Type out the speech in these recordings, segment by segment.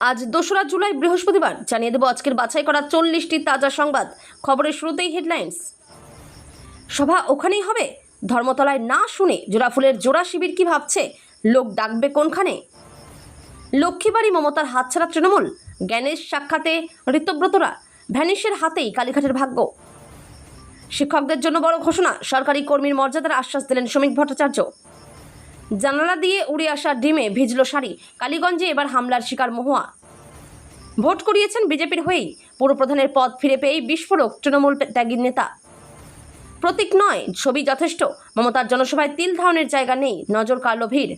আজ ২রা জুলাই বৃহস্পতিবার জানিয়ে দেব আজকের বাছাই করা ৪০টি তাজা সংবাদ। খবরের শুরুতেই হেডলাইন্স। সভা ওখানেই হবে, ধর্মতলায় না শুনে জোড়াফুলের জোড়া শিবির কি ভাবছে, লোক ডাকবে কোনখানে? লক্ষ্মীবাড়ি মমতার হাতছাড়া তৃণমূল, জ্ঞানের সাক্ষাতে ঋতব্রতরা, ভ্যানিশের হাতেই কালীঘাটের ভাগ্য। শিক্ষকদের জন্য বড় ঘোষণা, সরকারি কর্মীর মর্যাদার আশ্বাস দিলেন শ্রমিক ভট্টাচার্য। জানালা দিয়ে উড়ে আসা ডিমে ভিজল শাড়ি, কালীগঞ্জে এবার হামলার শিকার মহুয়া। ভোট করিয়েছেন বিজেপির হয়েই, পুরপ্রধানের পদ ফিরে পেয়েই বিস্ফোরক তৃণমূল ত্যাগীর নেতা। প্রতীক নয়, ছবি যথেষ্ট, মমতার জনসভায় তিল ধারণের জায়গা নেই, নজর কাড়ল ভিড়।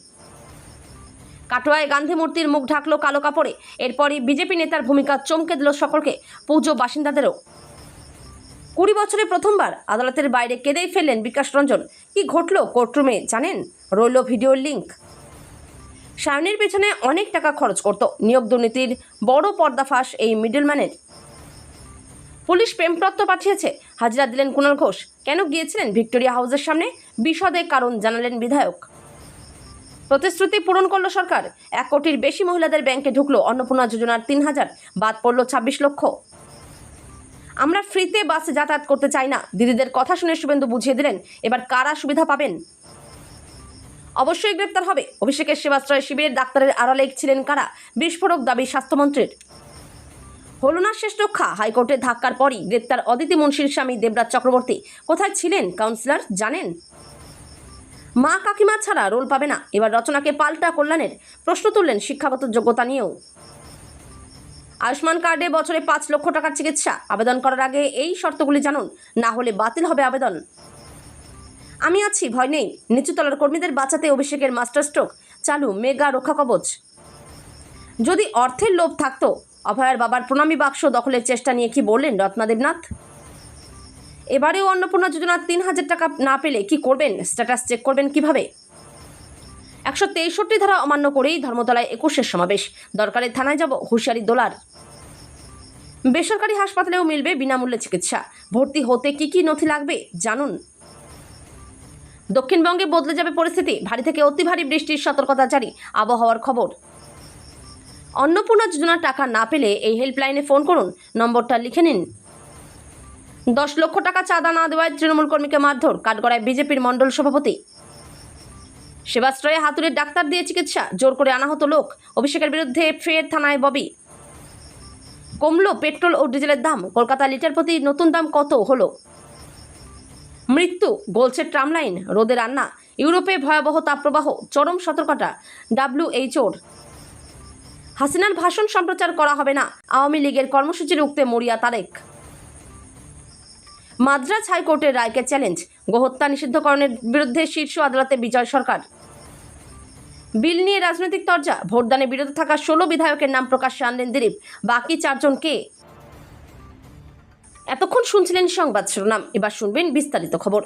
কাটোয়ায় গান্ধী মূর্তির মুখ ঢাকলো কালো কাপড়ে, এরপরই বিজেপি নেতার ভূমিকা চমকে দিল সকলকে, পুজো বাসিন্দাদেরও। ২০ বছরে প্রথমবার আদালতের বাইরে কেঁদেই ফেললেন বিকাশ রঞ্জন। কি ঘটল কোর্টরুমে জানেন? রইল ভিডিওর লিঙ্ক। সায়নের পেছনে অনেক টাকা খরচ করত, নিয়োগ দুর্নীতির বড় পর্দাফাশ এই মিডলম্যানের। পুলিশ প্রেমপত্র পাঠিয়েছে, হাজিরা দিলেন কুণাল ঘোষ। কেন গিয়েছিলেন ভিক্টোরিয়া হাউসের সামনে, বিশদে কারণ জানালেন বিধায়ক। প্রতিশ্রুতি পূরণ করল সরকার, ১ কোটির বেশি মহিলাদের ব্যাংকে ঢুকলো অন্নপূর্ণা যোজনার ৩,০০০, বাদ পড়ল ২৬ লক্ষ। আমরা ফ্রিতে বাসে যাতায়াত করতে চাই না, দিদিদের কথা শুনে শুভেন্দু বুঝিয়ে দিলেন এবার কারা সুবিধা পাবেন। অবশ্যই গ্রেপ্তার হবে, অভিষেকের সেবাশ্রয় শিবিরের ডাক্তারের আড়ালে ছিলেন কারা, বিস্ফোরক দাবি স্বাস্থ্যমন্ত্রীর। হল না শেষ রক্ষা, হাইকোর্টের ধাক্কার পরই গ্রেপ্তার অদিতি মুন্সির স্বামী দেবরাজ চক্রবর্তী। কোথায় ছিলেন কাউন্সিলর জানেন? মা কাকিমা ছাড়া রোল পাবে না, এবার রচনাকে পাল্টা কল্যাণের, প্রশ্ন তুললেন শিক্ষাগত যোগ্যতা নিয়েও। আয়ুষ্মান কার্ডে বছরে ৫ লক্ষ টাকার চিকিৎসা, আবেদন করার আগে এই শর্তগুলি জানুন, না হলে বাতিল হবে আবেদন। আমি আছি, ভয় নেই, নিচুতলার কর্মীদের বাঁচাতে অভিষেকের মাস্টার স্ট্রোক, চালু মেগা রক্ষা কবচ। যদি অর্থের লোভ থাকতো, অভয়ার বাবার প্রণামী বাক্স দখলের চেষ্টা নিয়ে কি বললেন রত্না দেবনাথ? এবারেও অন্নপূর্ণা যোজনার ৩,০০০ টাকা না পেলে কি করবেন, স্ট্যাটাস চেক করবেন কিভাবে? ১৬৩ ধারা অমান্য করেই ধর্মতলায় ২১-এর সমাবেশ, দরকারে থানায় যাব, হুঁশিয়ারি দোলার। বেসরকারি হাসপাতালেও মিলবে বিনামূল্যে চিকিৎসা, ভর্তি হতে কি কি নথি লাগবে জানুন। দক্ষিণবঙ্গে বদলে যাবে পরিস্থিতি, ভারী থেকে অতি ভারী বৃষ্টির সতর্কতা জারি, আবহাওয়ার খবর। অন্নপূর্ণা যোজনার টাকা না পেলে এই হেল্পলাইনে ফোন করুন, নম্বরটা লিখে নিন। ১০ লক্ষ টাকা চাঁদা না দেওয়ায় তৃণমূল কর্মীকে মারধর, কাঠগড়ায় বিজেপির মণ্ডল সভাপতি। সেবাশ্রয়ে হাতুড়ির ডাক্তার দিয়ে চিকিৎসা, জোর করে আনা হতো লোক, অভিষেকের বিরুদ্ধে ফের থানায় ববি। কমলো পেট্রোল ও ডিজেলের দাম, কলকাতা লিটার প্রতি নতুন দাম কত হলো? মৃত্যু, গলছে ট্রামলাইন, রোদে রান্না, ইউরোপে ভয়াবহ তাপপ্রবাহ, চরম সতর্কতা WHO-র। হাসিনার ভাষণ সম্প্রচার করা হবে না, আওয়ামী লীগের কর্মসূচি রুখতে মরিয়া তারেক। মাদ্রাজ হাইকোর্টের রায়কে চ্যালেঞ্জ, গোহত্যা নিষিদ্ধকরণের বিরুদ্ধে শীর্ষ আদালতে বিজয় সরকার। বিল নিয়ে রাজনৈতিক তরজা, ভোটদানে বিরত থাকা ১৬ বিধায়কের নাম প্রকাশ্যে আনলেন দিলীপ, বাকি ৪ জন কে? এতক্ষণ শুনছিলেন সংবাদ শিরোনাম, এবার শুনবেন বিস্তারিত খবর।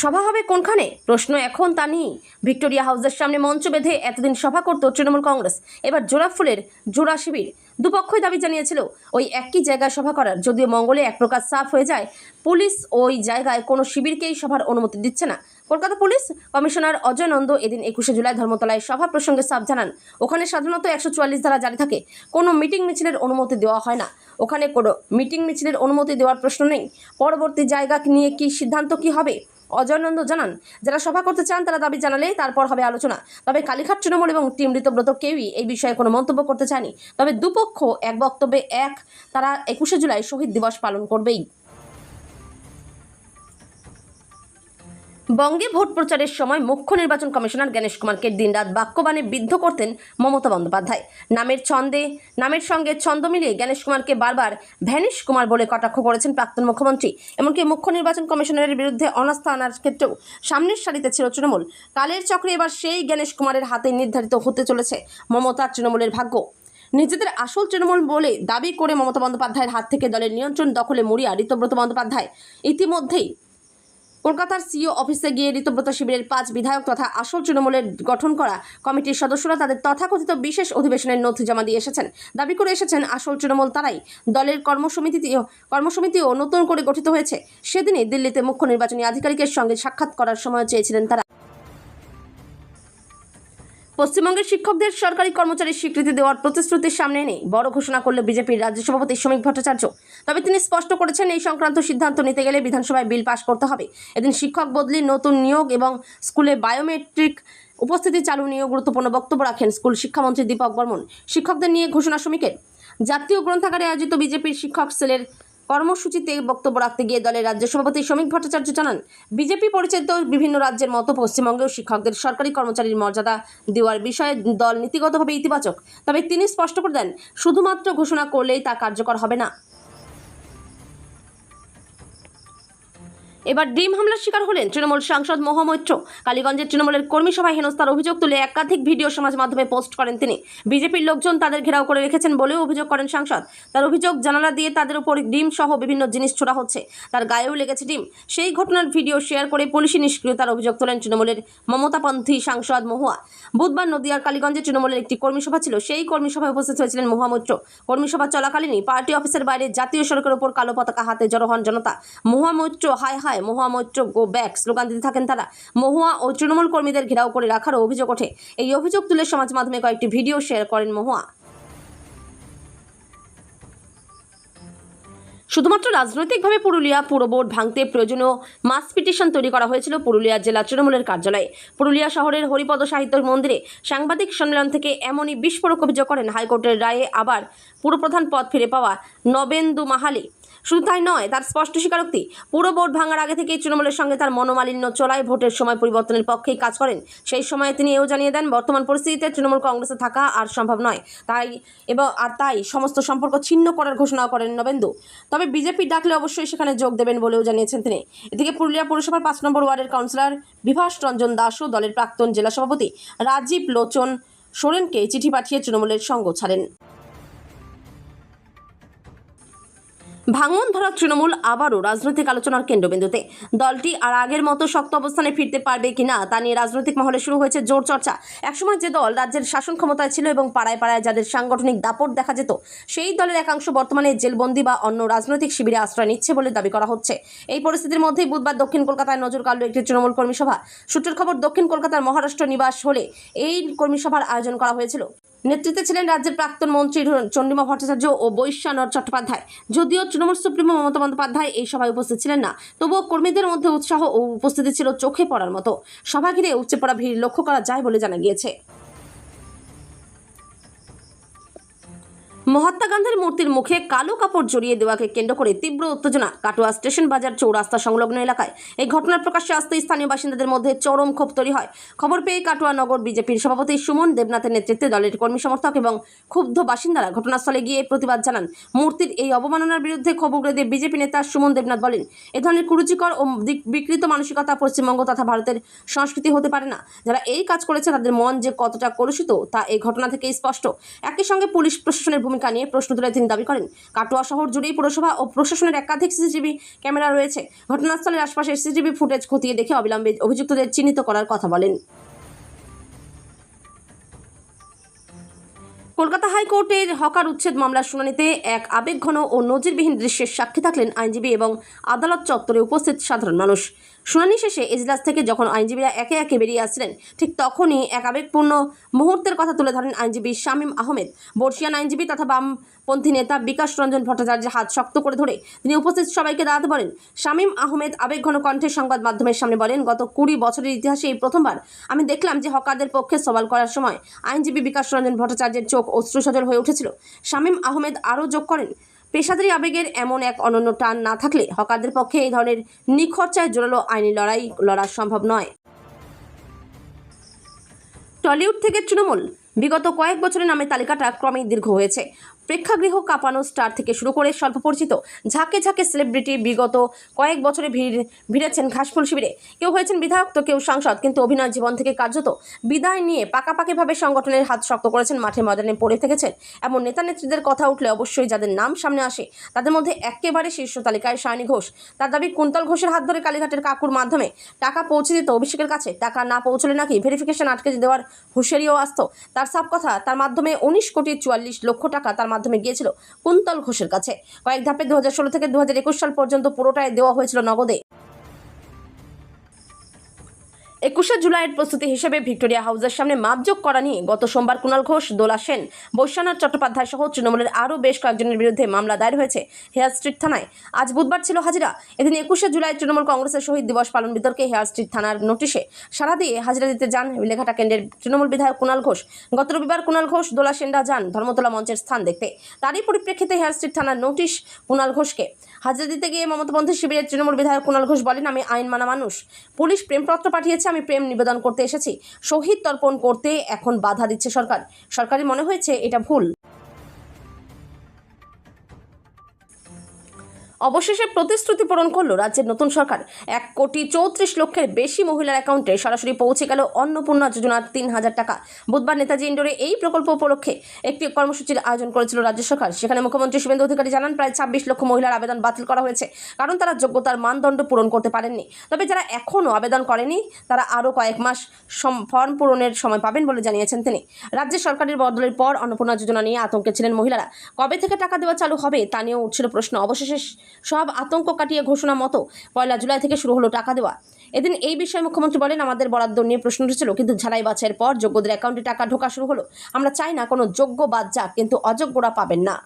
সভা হবে কোনখানে, প্রশ্ন এখন তা নিয়ে ভিক্টোরিয়া হাউসের সামনে মঞ্চ বেঁধে এতদিন সভা করত তৃণমূল কংগ্রেস, এবার জোড়াফুলের জোড়া শিবির। দুপক্ষই দাবি জানিয়েছিল ওই একই জায়গায় সভা করার, যদিও মঙ্গলে এক প্রকার সাফ হয়ে যায় পুলিশ ওই জায়গায় কোনো শিবিরকেই সভার অনুমতি দিচ্ছে না। কলকাতা পুলিশ কমিশনার অজয় নন্দ এদিন ২১শে জুলাই ধর্মতলায় সভা প্রসঙ্গে সাফ জানান, ওখানে সাধারণত ১৪৪ ধারা জারি থাকে, কোনো মিটিং মিছিলের অনুমতি দেওয়া হয় না, ওখানে কোনো মিটিং মিছিলের অনুমতি দেওয়ার প্রশ্ন নেই। পরবর্তী জায়গা নিয়ে কি সিদ্ধান্ত কি হবে, অজয় নন্দ জানান, যারা সভা করতে চান তারা দাবি জানালে তারপর হবে আলোচনা। তবে কালীঘাট তৃণমূল এবং টিম ঋতব্রত কেউই এই বিষয়ে কোনো মন্তব্য করতে চায়নি। তবে দুপক্ষ এক বক্তব্যে তারা ২১শে জুলাই শহীদ দিবস পালন করবেই। বঙ্গে ভোট প্রচারের সময় মুখ্য নির্বাচন কমিশনার জ্ঞানেশ কুমারকে দিনরাত বাক্যবাণে বিদ্ধ করতেন মমতা বন্দ্যোপাধ্যায়। নামের সঙ্গে ছন্দ মিলিয়ে জ্ঞানেশ কুমারকে বারবার ভ্যানিশ কুমার বলে কটাক্ষ করেছেন প্রাক্তন মুখ্যমন্ত্রী। এমনকি মুখ্য নির্বাচন কমিশনারের বিরুদ্ধে অনাস্থা আনার ক্ষেত্রেও সামনের সারিতে ছিল তৃণমূল। কালের চক্রে এবার সেই জ্ঞানেশ কুমারের হাতে নির্ধারিত হতে চলেছে মমতার তৃণমূলের ভাগ্য। নিজেদের আসল তৃণমূল বলে দাবি করে মমতা বন্দ্যোপাধ্যায়ের হাত থেকে দলের নিয়ন্ত্রণ দখলে মরিয়া ঋতব্রত বন্দ্যোপাধ্যায়। ইতিমধ্যেই কলকাতার সিইও অফিসে গিয়ে ঋতব্রত শিবিরের ৫ বিধায়ক তথা আসল তৃণমূলের গঠন করা কমিটির সদস্যরা তাদের তথাকথিত বিশেষ অধিবেশনের নথি জমা দিয়ে এসেছেন। দাবি করে এসেছেন আসল তৃণমূল তারাই। দলের কর্মসমিতিও নতুন করে গঠিত হয়েছে। সেদিনই দিল্লিতে মুখ্য নির্বাচনী আধিকারিকের সঙ্গে সাক্ষাৎ করার সময় চেয়েছিলেন তারা। পশ্চিমবঙ্গের শিক্ষকদের সরকারি কর্মচারীর স্বীকৃতি দেওয়ার প্রতিশ্রুতির সামনে এনে বড় ঘোষণা করল বিজেপির রাজ্য সভাপতি শ্রমিক ভট্টাচার্য। তবে তিনি স্পষ্ট করেছেন, এই সংক্রান্ত সিদ্ধান্ত নিতে গেলে বিধানসভায় বিল পাস করতে হবে। এদিন শিক্ষক বদলি, নতুন নিয়োগ এবং স্কুলে বায়োমেট্রিক উপস্থিতি চালু নিয়েও গুরুত্বপূর্ণ বক্তব্য রাখেন স্কুল শিক্ষামন্ত্রী দীপক বর্মন। শিক্ষকদের নিয়ে ঘোষণা শ্রমিকের জাতীয় গ্রন্থাগারে আয়োজিত বিজেপির শিক্ষক সেলের কর্মসূচিতে বক্তব্য রাখতে গিয়ে দলের রাজ্য সভাপতি শ্রমিক ভট্টাচার্য জানান, বিজেপি পরিচালিত বিভিন্ন রাজ্যের মতো পশ্চিমবঙ্গেও শিক্ষকদের সরকারি কর্মচারীর মর্যাদা দেওয়ার বিষয়ে দল নীতিগতভাবে ইতিবাচক। তবে তিনি স্পষ্ট করে দেন, শুধুমাত্র ঘোষণা করলেই তা কার্যকর হবে না। এবার ডিম হামলার শিকার হলেন তৃণমূল সাংসদ মহুয়া মৈত্র। কালীগঞ্জের তৃণমূলের কর্মী সভায় হেনস্থার অভিযোগ তুলে একাধিক ভিডিও সমাজ মাধ্যমে পোস্ট করেন তিনি। বিজেপির লোকজন তাদের ঘেরাও করে রেখেছেন বলেও অভিযোগ করেন সাংসদ। তার অভিযোগ, জানালা দিয়ে তাদের উপর ডিম সহ বিভিন্ন জিনিস ছোড়া হচ্ছে, তার গায়েও লেগেছে ডিম। সেই ঘটনার ভিডিও শেয়ার করে পুলিশি নিষ্ক্রিয়তার অভিযোগ তোলেন তৃণমূলের মমতাপন্থী সাংসদ মহুয়া। বুধবার নদিয়ার কালীগঞ্জে তৃণমূলের একটি কর্মী সভা ছিল। সেই কর্মী সভায় উপস্থিত হয়েছিলেন মহুয়া মৈত্র। কর্মী সভা চলাকালীনই পার্টি অফিসের বাইরে জাতীয় সড়কের উপর কালো পতাকা হাতে জড়ো হন জনতা। মহুয়া মৈত্র হায় হায়, Mahua Moitra go back slogan দিতে থাকেন তারা। মহুয়া ও তৃণমূল কর্মীদের ঘেরাও করে রাখারও অভিযোগ ওঠে। এই অভিযোগ তুলে সমাজ মাধ্যমে কয়েকটি ভিডিও শেয়ার করেন মহুয়া। শুধুমাত্র রাজনৈতিকভাবে পুরুলিয়া পুর বোর্ড ভাঙতে প্রয়োজনীয় মাস পিটিশন তৈরি করা হয়েছিল পুরুলিয়া জেলা তৃণমূলের কার্যালয়ে। পুরুলিয়া শহরের হরিপদ সাহিত্য মন্দিরে সাংবাদিক সম্মেলন থেকে এমনই বিস্ফোরক অভিযোগ করেন হাইকোর্টের রায়ে আবার পুরপ্রধান পদ ফিরে পাওয়া নবেন্দু মাহালি। শুধু তাই নয়, তার স্পষ্ট স্বীকারোক্তি, পুরো ভোট ভাঙার আগে থেকেই তৃণমূলের সঙ্গে তার মনোমালিন্য চলায় ভোটের সময় পরিবর্তনের পক্ষেই কাজ করেন। সেই সময়ে তিনি এও জানিয়ে দেন, বর্তমান পরিস্থিতিতে তৃণমূল কংগ্রেসে থাকা আর সম্ভব নয়, তাই সমস্ত সম্পর্ক ছিন্ন করার ঘোষণা করেন নবেন্দু। তবে বিজেপি ডাকলে অবশ্যই সেখানে যোগ দেবেন বলেও জানিয়েছেন তিনি। এদিকে পুরুলিয়া পৌরসভার ৫ নম্বর ওয়ার্ডের কাউন্সিলর বিভাস রঞ্জন দাসও দলের প্রাক্তন জেলা সভাপতি রাজীব লোচন সোরেনকে চিঠি পাঠিয়ে তৃণমূলের সঙ্গ ছাড়েন। ভাঙন ধরা তৃণমূল আবারও রাজনৈতিক আলোচনার কেন্দ্রবিন্দুতে। দলটি আর আগের মতো শক্ত অবস্থানে ফিরতে পারবে কিনা তা নিয়ে রাজনৈতিক মহলে শুরু হয়েছে জোর চর্চা। একসময় যে দল রাজ্যের শাসন ক্ষমতায় ছিল এবং পাড়ায় পাড়ায় যাদের সাংগঠনিক দাপট দেখা যেত, সেই দলের একাংশ বর্তমানে জেলবন্দি বা অন্য রাজনৈতিক শিবিরে আশ্রয় নিচ্ছে বলে দাবি করা হচ্ছে। এই পরিস্থিতির মধ্যেই বুধবার দক্ষিণ কলকাতায় নজর কাড়ল একটি তৃণমূল কর্মী সভা। সূত্রের খবর, দক্ষিণ কলকাতার মহারাষ্ট্র নিবাস হলে এই কর্মী সভার আয়োজন করা হয়েছিল। নেতৃত্বে ছিলেন রাজ্যের প্রাক্তন মন্ত্রী চন্দ্রিমা ভট্টাচার্য ও বৈশ্যানর চট্টোপাধ্যায়। যদিও তৃণমূল সুপ্রিমো মমতা বন্দ্যোপাধ্যায় এই সভায় উপস্থিত ছিলেন না, তবুও কর্মীদের মধ্যে উৎসাহ ও উপস্থিতি ছিল চোখে পড়ার মতো। সভা ঘিরে উপচে পড়া ভিড় লক্ষ্য করা যায় বলে জানা গিয়েছে। মহাত্মা গান্ধীর মূর্তির মুখে কালো কাপড় জড়িয়ে দেওয়াকে কেন্দ্র করে তীব্র উত্তেজনা কাটোয়া স্টেশন বাজার চৌরাস্তা সংলগ্ন এলাকায়। এই ঘটনার প্রকাশ্যে আসতেই স্থানীয় বাসিন্দাদের মধ্যে চরম ক্ষোভ তৈরি হয়। খবর পেয়ে কাটোয়া নগর বিজেপির সভাপতি সুমন দেবনাথের নেতৃত্বে দলের কর্মী সমর্থক এবং ক্ষুব্ধ বাসিন্দারা ঘটনাস্থলে গিয়ে প্রতিবাদ জানান। মূর্তির এই অবমাননার বিরুদ্ধে ক্ষোভ উগরে দিয়ে বিজেপি নেতা সুমন দেবনাথ বলেন, এ ধরনের কুরুচিকর ও বিকৃত মানসিকতা পশ্চিমবঙ্গ তথা ভারতের সংস্কৃতি হতে পারে না। যারা এই কাজ করেছে তাদের মন যে কতটা কলুষিত তা এই ঘটনা থেকেই স্পষ্ট। একই সঙ্গে পুলিশ প্রশাসনের ভূমিকা নিয়ে প্রশ্ন তুলে তিনি দাবি করেন, কাটোয়া শহর জুড়েই পুরসভা ও প্রশাসনের একাধিক সিসিটিভি ক্যামেরা রয়েছে। ঘটনাস্থলের আশপাশের সিসিটিভি ফুটেজ খতিয়ে দেখে অবিলম্বে অভিযুক্তদের চিহ্নিত করার কথা বলেন। কলকাতা হাইকোর্টের হকার উচ্ছেদ মামলার শুনানিতে এক আবেগঘন ও নজিরবিহীন দৃশ্যের সাক্ষী থাকলেন আইনজীবী এবং আদালত চত্বরে উপস্থিত সাধারণ মানুষ। শুনানি শেষে এজলাস থেকে যখন আইনজীবীরা একে একে বেরিয়ে আসছিলেন, ঠিক তখনই এক আবেগপূর্ণ মুহূর্তের কথা তুলে ধরেন আইনজীবী শামীম আহমেদ। বর্ষিয়ান আইনজীবী তথা বামপন্থী নেতা বিকাশ রঞ্জন ভট্টাচার্যের হাত শক্ত করে ধরে তিনি উপস্থিত সবাইকে দাঁড়াতে বলেন। শামীম আহমেদ আবেগঘন কণ্ঠে সংবাদ মাধ্যমের সামনে বলেন, গত 20 বছরের ইতিহাসে এই প্রথমবার আমি দেখলাম যে হকারদের পক্ষে সওয়াল করার সময় আইনজীবী বিকাশ রঞ্জন ভট্টাচার্যের চোখ অশ্রুসজল হয়ে উঠেছিল। শামীম আহমেদ আরও যোগ করেন, পেশাদারি আবেগের এমন এক অনন্য টান না থাকলে হকারদের পক্ষে এই ধরনের নিখরচায় জোরালো আইনি লড়াই লড়া সম্ভব নয়। টলিউড থেকে তৃণমূল বিগত কয়েক বছরের নামের তালিকাটা ক্রমেই দীর্ঘ হয়েছে। প্রেক্ষাগৃহ কাঁপানো স্টার থেকে শুরু করে স্বল্প পরিচিত ঝাঁকে ঝাঁকে সেলিব্রিটি বিগত কয়েক বছরে ভিড়েছেন ঘাসফুল শিবিরে। কেউ হয়েছেন বিধায়ক তো কেউ সাংসদ, কিন্তু অভিনয় জীবন থেকে কার্যত বিদায় নিয়ে পাকাপাকিভাবে সংগঠনের হাত শক্ত করেছেন, মাঠে ময়দানে পড়ে থেকেছেন। এমন নেতা নেত্রীদের কথা উঠলে অবশ্যই যাদের নাম সামনে আসে তাদের মধ্যে একেবারে শীর্ষ তালিকায় সায়নী ঘোষ। তার দাবি, কুন্তল ঘোষের হাত ধরে কালীঘাটের কাকুর মাধ্যমে টাকা পৌঁছে দিত অভিষেকের কাছে। টাকা না পৌঁছলে নাকি ভেরিফিকেশন আটকে দেওয়ার হুঁশিয়ারিও আসতো। তার সাফ কথা, তার মাধ্যমে 19,44,00,000 টাকা তার মাধ্যমে গিয়েছিল কুন্তল ঘোষের কাছে। কয়েক ধাপে 2016 থেকে 2021 সাল পর্যন্ত পুরোটাই দেওয়া হয়েছিল নগদে। 21শে জুলাইয়ের প্রস্তুতি হিসেবে ভিক্টোরিয়া হাউসের সামনে মাপজোক করা নিয়ে গত সোমবার কুণাল ঘোষ, দোলা সেন, বৈশ্বনাথ চট্টোপাধ্যায় সহ তৃণমূলের আরও বেশ কয়েকজনের বিরুদ্ধে মামলা দায়ের হয়েছে হেয়ার স্ট্রিট থানায়। আজ বুধবার ছিল হাজিরা। এদিন 21শে জুলাই তৃণমূল কংগ্রেসের শহীদ দিবস পালন বিতর্কে হেয়ার স্ট্রিট থানার নোটিশে সাড়া দিয়ে হাজিরা দিতে যান বেলেঘাটা কেন্দ্রের তৃণমূল বিধায়ক কুণাল ঘোষ। গত রবিবার কুণাল ঘোষ, দোলা সেনরা যান ধর্মতলা মঞ্চের স্থান দেখতে। তারই পরিপ্রেক্ষিতে হেয়ার স্ট্রিট থানার নোটিশ কুণাল ঘোষকে। হাজিরা দিতে গিয়ে মমতা বন্দ্যোপাধ্যায় শিবিরের তৃণমূল বিধায়ক কুণাল ঘোষ বলেন, আমি আইন মানা মানুষ। পুলিশ প্রেমপত্র পাঠিয়েছে, আমি প্রেম নিবেদন করতে এসেছি। শহীদ তর্পণ করতে এখন বাধা দিচ্ছে সরকার। সরকারের মনে হয়েছে এটা ভুল। অবশেষে প্রতিশ্রুতি পূরণ করল রাজ্যের নতুন সরকার। 1,34,00,000-এর বেশি মহিলার অ্যাকাউন্টে সরাসরি পৌঁছে গেল অন্নপূর্ণা যোজনার 3,000 টাকা। বুধবার নেতাজি ইন্ডোরে এই প্রকল্প উপলক্ষে একটি কর্মসূচির আয়োজন করেছিল রাজ্য সরকার। সেখানে মুখ্যমন্ত্রী শুভেন্দু অধিকারী জানান, প্রায় 26 লক্ষ মহিলার আবেদন বাতিল করা হয়েছে, কারণ তারা যোগ্যতার মানদণ্ড পূরণ করতে পারেননি। তবে যারা এখনও আবেদন করেনি তারা আরও কয়েক মাস ফর্ম পূরণের সময় পাবেন বলে জানিয়েছেন তিনি। রাজ্য সরকারের বদলের পর অন্নপূর্ণা যোজনা নিয়ে আতঙ্কে ছিলেন মহিলারা। কবে থেকে টাকা দেওয়া চালু হবে তা নিয়েও উঠছিল প্রশ্ন। অবশেষে সব আতঙ্ক কাটিয়ে ঘোষণা মতো 1 জুলাই থেকে শুরু হলো টাকা দেওয়া। এদিন এই বিষয়ে মুখ্যমন্ত্রী বলেন, আমাদের বরাদ্দ নিয়ে প্রশ্ন উঠেছিল, কিন্তু ঝালাই বাছাইয়ের পর যোগ্যদের অ্যাকাউন্টে টাকা ঢোকা শুরু হলো। আমরা চাই না কোনো যোগ্য বাদ যাক, কিন্তু অযোগ্যরা পাবেন না।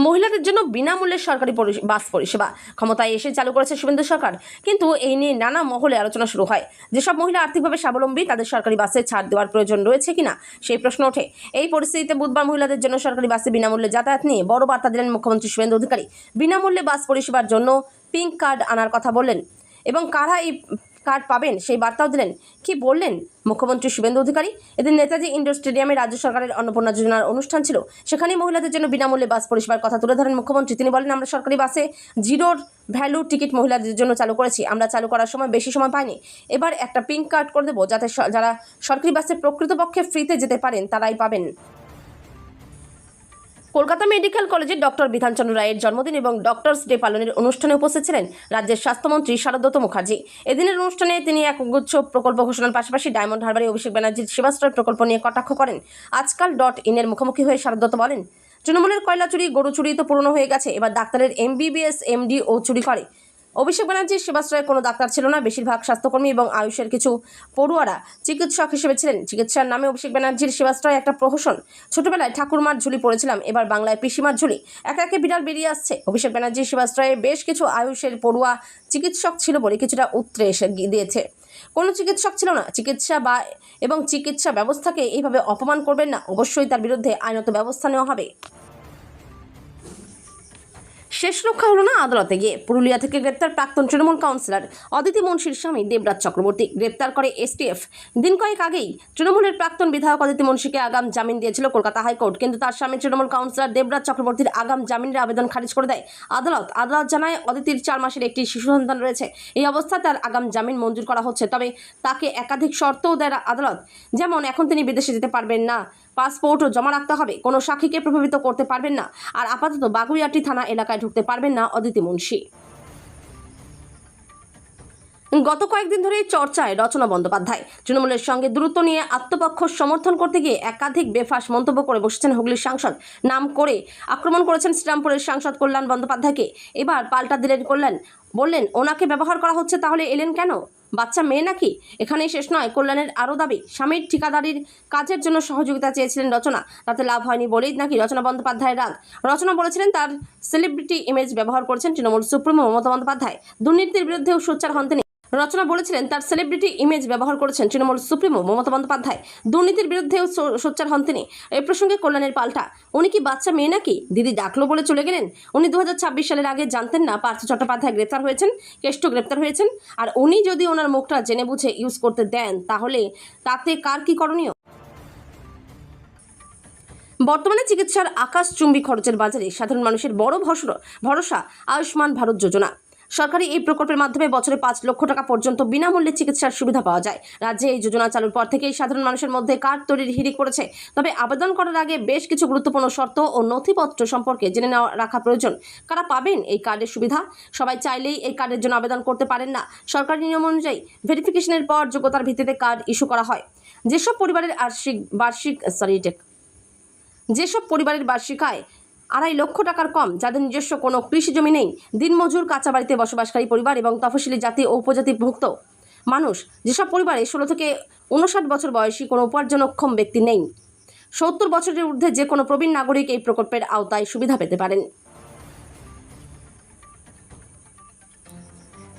মহিলাদের জন্য বিনামূল্যে সরকারি বাস পরিষেবা ক্ষমতায় এসে চালু করেছে শুভেন্দু সরকার, কিন্তু এই নিয়ে নানা মহলে আলোচনা শুরু হয়। যেসব মহিলা আর্থিকভাবে স্বাবলম্বী তাদের সরকারি বাসে ছাড় দেওয়ার প্রয়োজন রয়েছে কিনা সেই প্রশ্ন ওঠে। এই পরিস্থিতিতে বুধবার মহিলাদের জন্য সরকারি বাসে বিনামূল্যে যাতায়াত নিয়ে বড় বার্তা দিলেন মুখ্যমন্ত্রী শুভেন্দু অধিকারী। বিনামূল্যে বাস পরিষেবার জন্য পিঙ্ক কার্ড আনার কথা বললেন এবং কারা এই কার্ড পাবেন সেই বার্তাও দিলেন। কি বললেন মুখ্যমন্ত্রী শুভেন্দু অধিকারী? এদিন নেতাজি ইন্ডোর স্টেডিয়ামে রাজ্য সরকারের অন্নপূর্ণা যোজনার অনুষ্ঠান ছিল। সেখানে মহিলাদের জন্য বিনামূল্যে বাস পরিষেবার কথা তুলে ধরেন মুখ্যমন্ত্রী। তিনি বলেন, আমরা সরকারি বাসে জিরোর ভ্যালু টিকিট মহিলাদের জন্য চালু করেছি। আমরা চালু করার সময় বেশি সময় পাইনি। এবার একটা পিঙ্ক কার্ড করে দেবো, যাতে যারা সরকারি বাসে প্রকৃতপক্ষে ফ্রিতে যেতে পারেন তারাই পাবেন। কলকাতা মেডিকেল কলেজের ডক্টর বিধানচন্দ্র রায়ের জন্মদিন এবং ডক্টরস ডে পালনের অনুষ্ঠানে উপস্থিত ছিলেন রাজ্যের স্বাস্থ্যমন্ত্রী শারদত্ত মুখার্জি। এদিনের অনুষ্ঠানে তিনি একগুচ্ছ প্রকল্প ঘোষণার পাশাপাশি ডায়মন্ড হারবারে অভিষেক ব্যানার্জির সেবাশ্রয় প্রকল্প নিয়ে কটাক্ষ করেন। আজকাল.in-এর মুখোমুখি হয়ে শারদত্ত বলেন, তৃণমূলের কয়লা চুরি, গরু চুরি তো পুরনো হয়ে গেছে, এবার ডাক্তারের MBBS MD ও চুরি করে। অভিষেক ব্যানার্জির সেবাশ্রয়ে কোনো ডাক্তার ছিল না, বেশিরভাগ স্বাস্থ্যকর্মী এবং আয়ুষের কিছু পড়ুয়ারা চিকিৎসক হিসেবে ছিলেন। চিকিৎসার নামে অভিষেক ব্যানার্জির সেবাশ্রয় একটা প্রহসন। ছোটবেলায় ঠাকুরমার ঝুলি পড়েছিলাম, এবার বাংলায় পিসিমার ঝুলি। একে একে বিড়াল বেরিয়ে আসছে। অভিষেক ব্যানার্জির সেবাশ্রয়ে বেশ কিছু আয়ুষের পড়ুয়া চিকিৎসক ছিল বলে কিছুটা উতরে এসে দিয়েছে। কোনো চিকিৎসক ছিল না। চিকিৎসা ব্যবস্থাকে এইভাবে অপমান করবেন না, অবশ্যই তার বিরুদ্ধে আইনত ব্যবস্থা নেওয়া হবে। শেষ রক্ষা হলো না আদালতে গিয়ে। পুরুলিয়া থেকে গ্রেপ্তার প্রাক্তন তৃণমূল কাউন্সিলর অদিতি মুন্সির স্বামী দেবরাজ চক্রবর্তী। গ্রেপ্তার করে STF। দিন কয়েক আগেই তৃণমূলের প্রাক্তন বিধায়ক অদিতি মুন্সিকে আগাম জামিন দিয়েছিল কলকাতা হাইকোর্ট, কিন্তু তার স্বামী তৃণমূল কাউন্সিলর দেবরাজ চক্রবর্তীর আগাম জামিনের আবেদন খারিজ করে দেয় আদালত। জানায়, অদিতির 4 মাসের একটি শিশু সন্তান রয়েছে। এই অবস্থায় তার আগাম জামিন মঞ্জুর করা হচ্ছে। তবে তাকে একাধিক শর্তও দেয় আদালত, যেমন এখন তিনি বিদেশে যেতে পারবেন না, পাসপোর্টও জমা রাখতে হবে, কোনো সাক্ষীকে প্রভাবিত করতে পারবেন না, আর আপাতত বাগুইআটি থানা এলাকায় ঢুকতে পারবেন না অদিতি মুন্সি। গত কয়েকদিন ধরেই চর্চায় রচনা বন্দ্যোপাধ্যায়। তৃণমূলের সঙ্গে দূরত্ব নিয়ে আত্মপক্ষ সমর্থন করতে গিয়ে একাধিক বেফাঁস মন্তব্য করে বসেছেন হুগলির সাংসদ। নাম করে আক্রমণ করেছেন শ্রীরামপুরের সাংসদ কল্যাণ বন্দ্যোপাধ্যায়কে। এবার পাল্টা দিলেন কল্যাণ, বললেন, ওনাকে ব্যবহার করা হচ্ছে, তাহলে এলেন কেন? বাচ্চা মেয়ে নাকি? এখানেই শেষ নয়, কল্যাণের আরও দাবি, স্বামীর ঠিকাদারির কাজের জন্য সহযোগিতা চেয়েছিলেন রচনা, তাতে লাভ হয়নি বলেই নাকি রচনা বন্দ্যোপাধ্যায়ের রাগ। রচনা বলেছিলেন, তার সেলিব্রিটি ইমেজ ব্যবহার করেছেন তৃণমূল সুপ্রিমো মমতা বন্দ্যোপাধ্যায়। দুর্নীতির বিরুদ্ধেও সোচ্চার হন তিনি। রচনা বলেছিলেন, তার সেলিব্রিটি ইমেজ ব্যবহার করেছেন তৃণমূল সুপ্রিমো মমতা বন্দ্যোপাধ্যায়। দুর্নীতির বিরুদ্ধেও সোচ্চার হন তিনি। এই প্রসঙ্গে কল্যাণের পাল্টা, উনি কি বাচ্চা মেয়ে নাকি? দিদি ডাকলো বলে চলে গেলেন? উনি 2026 সালের আগে জানতেন না পার্থ চট্টোপাধ্যায় গ্রেপ্তার হয়েছেন, কেষ্ট গ্রেপ্তার হয়েছেন? আর উনি যদি ওনার মুখটা জেনে বুঝে ইউজ করতে দেন, তাহলে তাতে কার কি করণীয়? বর্তমানে চিকিৎসার আকাশচুম্বী খরচের বাজারে সাধারণ মানুষের বড় ভরসা আয়ুষ্মান ভারত যোজনা। সরকারি এই প্রকল্পের মাধ্যমে বছরে 5 লক্ষ টাকা পর্যন্ত বিনামূল্যে চিকিৎসার সুবিধা পাওয়া যায়। রাজ্যে এই যোজনা চালুর পর থেকেই সাধারণ মানুষের মধ্যে কার্ড তৈরির হিড়িক পড়েছে। তবে আবেদন করার আগে বেশ কিছু গুরুত্বপূর্ণ শর্ত ও নথিপত্র সম্পর্কে জেনে রাখা প্রয়োজন। কারা পাবেন এই কার্ডের সুবিধা? সবাই চাইলেই এই কার্ডের জন্য আবেদন করতে পারেন না। সরকারি নিয়ম অনুযায়ী ভেরিফিকেশনের পর যোগ্যতার ভিত্তিতে কার্ড ইস্যু করা হয়। যেসব পরিবারের বার্ষিক আয় 2.5 লক্ষ টাকার কম, যাদের নিজস্ব কোনো কৃষি জমি নেই, দিনমজুর, কাঁচা বাড়িতে বসবাসকারী পরিবার এবং তফসিলি জাতি ও উপজাতিভুক্ত মানুষ। যেসব পরিবারে 16 থেকে 59 বছর বয়সী কোনো উপার্জনক্ষম ব্যক্তি নেই। 70 বছরের ঊর্ধ্বে যে কোনো প্রবীণ নাগরিক এই প্রকল্পের আওতায় সুবিধা পেতে পারেন।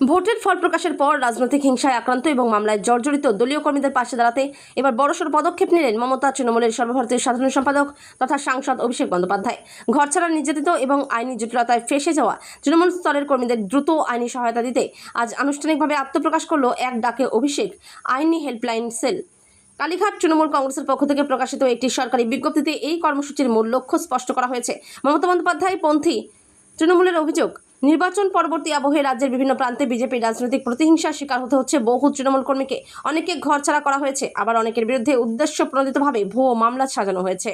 ভোটের ফল প্রকাশের পর রাজনৈতিক হিংসায় আক্রান্ত এবং মামলায় জর্জরিত দলীয় কর্মীদের পাশে দাঁড়াতে এবার বড়সড় পদক্ষেপ নিলেন মমতা। তৃণমূলের সর্বভারতীয় সাধারণ সম্পাদক তথা সাংসদ অভিষেক বন্দ্যোপাধ্যায়। ঘরছাড়া, নির্যাতিত এবং আইনি জটিলতায় ফেঁসে যাওয়া তৃণমূল স্তরের কর্মীদের দ্রুত আইনি সহায়তা দিতে আজ আনুষ্ঠানিকভাবে আত্মপ্রকাশ করল এক ডাকে অভিষেক আইনি হেল্পলাইন সেল। কালীঘাট তৃণমূল কংগ্রেসের পক্ষ থেকে প্রকাশিত একটি সরকারি বিজ্ঞপ্তিতে এই কর্মসূচির মূল লক্ষ্য স্পষ্ট করা হয়েছে। মমতা বন্দ্যোপাধ্যায় পন্থী তৃণমূলের অভিযোগ, নির্বাচন পরবর্তী আবহে রাজ্যের বিভিন্ন প্রান্তে বিজেপির রাজনৈতিক প্রতিহিংসার শিকার হতে হচ্ছে বহু তৃণমূল কর্মীকে। অনেকে ঘরছাড়া করা হয়েছে, আবার অনেকের বিরুদ্ধে উদ্দেশ্য প্রণোদিতভাবে ভুয়ো মামলা সাজানো হয়েছে।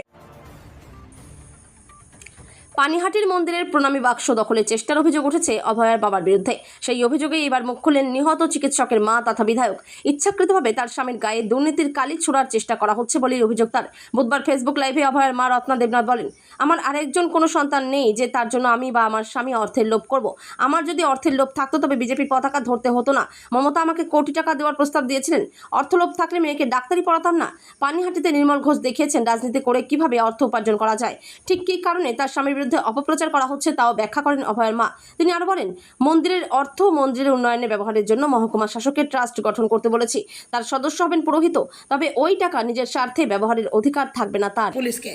পানিহাটির মন্দিরের প্রণামী বাক্স দখলের চেষ্টার অভিযোগ উঠেছে অভয়ার বাবার বিরুদ্ধে। সেই অভিযোগে এবার মুখ খুললেন নিহত চিকিৎসকের মা তথা বিধায়ক। ইচ্ছাকৃতভাবে তার স্বামীর গায়ে দুর্নীতির কালি ছোড়ার চেষ্টা করা হচ্ছে বলেই অভিযোগ তার। বুধবার ফেসবুক লাইভে অভয়ার মা রত্না দেবনাথ বলেন, আমার আরেকজন কোনো সন্তান নেই যে তার জন্য আমি বা আমার স্বামী অর্থের লোভ করব। আমার যদি অর্থের লোভ থাকতো তবে বিজেপির পতাকা ধরতে হতো না। মমতা আমাকে কোটি টাকা দেওয়ার প্রস্তাব দিয়েছিলেন। অর্থলোভ থাকলে মেয়েকে ডাক্তারি পড়াতাম না। পানিহাটিতে নির্মল ঘোষ দেখিয়েছেন রাজনীতি করে কিভাবে অর্থ উপার্জন করা যায়। ঠিক কী কারণে তার স্বামীর বিরুদ্ধে অপপ্রচার করা হচ্ছে তাও ব্যাখ্যা করেন অভয়ের মা। তিনি আরো বলেন, মন্দিরের অর্থ মন্দিরের উন্নয়নে ব্যবহারের জন্য মহকুমা শাসকের ট্রাস্ট গঠন করতে বলেছি। তার সদস্য হবেন পুরোহিত, তবে ওই টাকা নিজের স্বার্থে ব্যবহারের অধিকার থাকবে না তার। পুলিশকে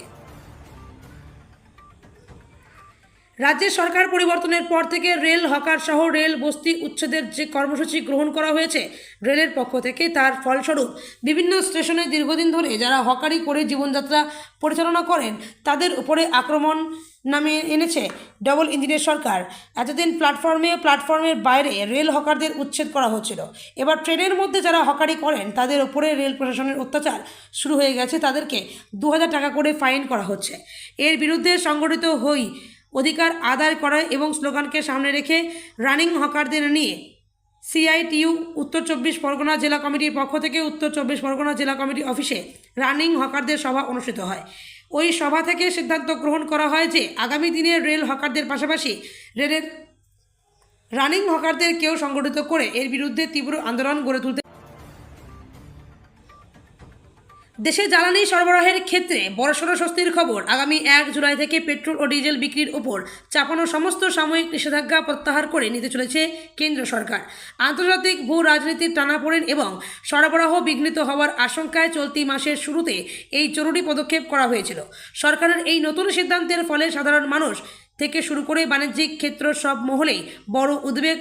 রাজ্যের সরকার পরিবর্তনের পর থেকে রেল হকার সহ রেল বস্তি উচ্ছেদের যে কর্মসূচি গ্রহণ করা হয়েছে রেলের পক্ষ থেকে, তার ফলস্বরূপ বিভিন্ন স্টেশনে দীর্ঘদিন ধরে যারা হকারি করে জীবনযাত্রা পরিচালনা করেন তাদের উপরে আক্রমণ নামে এনেছে ডবল ইঞ্জিনের সরকার। এতদিন প্ল্যাটফর্মের বাইরে রেল হকারদের উচ্ছেদ করা হচ্ছিল। এবার ট্রেনের মধ্যে যারা হকারি করেন তাদের উপরে রেল প্রশাসনের অত্যাচার শুরু হয়ে গেছে। তাদেরকে 2000 টাকা করে ফাইন করা হচ্ছে। এর বিরুদ্ধে সংগঠিত হই অধিকার আদায় করা এবং স্লোগানকে সামনে রেখে রানিং হকারদের নিয়ে সিআইটিইউ উত্তর 24 পরগনা জেলা কমিটির পক্ষ থেকে উত্তর 24 পরগনা জেলা কমিটি অফিসে রানিং হকারদের সভা অনুষ্ঠিত হয়। ওই সভা থেকে সিদ্ধান্ত গ্রহণ করা হয় যে আগামী দিনে রেল হকারদের পাশাপাশি রেলের রানিং হকারদেরকেও সংগঠিত করে এর বিরুদ্ধে তীব্র আন্দোলন গড়ে তুলতে। দেশে জ্বালানি সরবরাহের ক্ষেত্রে বড়সড় স্বস্তির খবর। আগামী 1 জুলাই থেকে পেট্রোল ও ডিজেল বিক্রির ওপর চাপানো সমস্ত সাময়িক নিষেধাজ্ঞা প্রত্যাহার করে নিতে চলেছে কেন্দ্র সরকার। আন্তর্জাতিক ভূ রাজনীতির টানাপোড়েন এবং সরবরাহ বিঘ্নিত হওয়ার আশঙ্কায় চলতি মাসের শুরুতে এই জরুরি পদক্ষেপ করা হয়েছিল। সরকারের এই নতুন সিদ্ধান্তের ফলে সাধারণ মানুষ থেকে শুরু করে বাণিজ্যিক ক্ষেত্র সব মহলেই বড় উদ্বেগ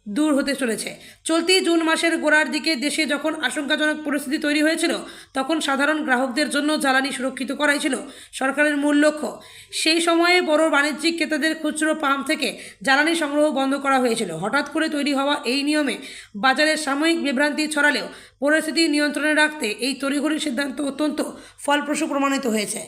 দূর হতে চলেছে। চলতি জুন মাসের গোড়ার দিকে দেশে যখন আশঙ্কাজনক পরিস্থিতি তৈরি হয়েছিল তখন সাধারণ গ্রাহকদের জন্য জ্বালানি সুরক্ষিত করাই ছিল সরকারের মূল লক্ষ্য। সেই সময়ে বড় বাণিজ্যিক ক্রেতাদের খুচরো পাম্প থেকে জ্বালানি সংগ্রহ বন্ধ করা হয়েছিল। হঠাৎ করে তৈরি হওয়া এই নিয়মে বাজারে সাময়িক বিভ্রান্তি ছড়ালেও পরিস্থিতি নিয়ন্ত্রণে রাখতে এই তড়িঘড়ি সিদ্ধান্ত অত্যন্ত ফলপ্রসূ প্রমাণিত হয়েছে।